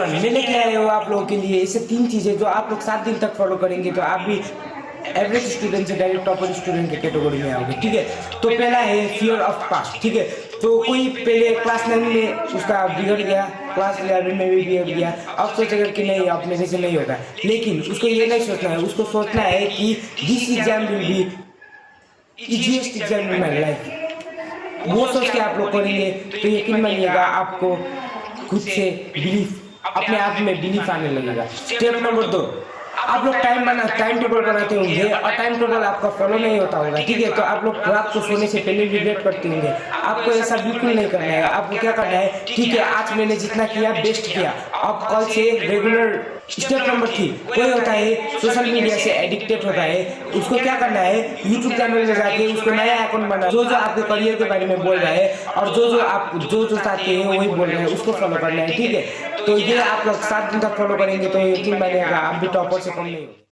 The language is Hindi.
एवरीवन, मैं लेके आया हूँ आप लोगों के लिए ऐसे 3 चीज़ें जो आप लोग 7 दिन तक फॉलो करेंगे तो आप भी एवरेज स्टूडेंट से डायरेक्ट टॉपर स्टूडेंट के कैटेगरी में आओगे। ठीक है, तो पहला है फियर ऑफ पास्ट। ठीक है, तो कोई पहले क्लास 9 में उसका बिगड़ गया, क्लास 11 में भी बिगड़ गया, अब सोचेगा कि नहीं अब मेरे से नहीं होगा, लेकिन उसको ये नहीं सोचना है, उसको सोचना है कि this exam will be easiest exam in my life. वो सोच के आप लोग करेंगे तो यकीन मानिएगा आपको खुद से बिलीफ, अपने आप में बिलीफ आने लगेगा। स्टेप नंबर 2, आप लोग टाइम टेबल बनाते होंगे और टाइम टेबल आपका फॉलो नहीं होता होगा। ठीक है, तो आप लोग रात को सोने से पहले रिग्रेट करते होंगे। आपको ऐसा बिल्कुल नहीं करना है। आपको क्या करना है, ठीक है आज मैंने जितना किया बेस्ट किया, अब कल से रेगुलर। स्टेप नंबर 3, कोई होता है सोशल मीडिया से एडिक्टेड होता है, उसको क्या करना है, यूट्यूब चैनल में जाके उसको नया अकाउंट बना, जो आपके करियर के बारे में बोल रहा है और जो आप जो चाहते हैं वही बोल रहे हैं, उसको फॉलो करना है। ठीक है, तो ये आप लोग 7 दिन तक फॉलो करेंगे तो यकीन मानिएगा आप भी टॉपर से कम नहीं हो।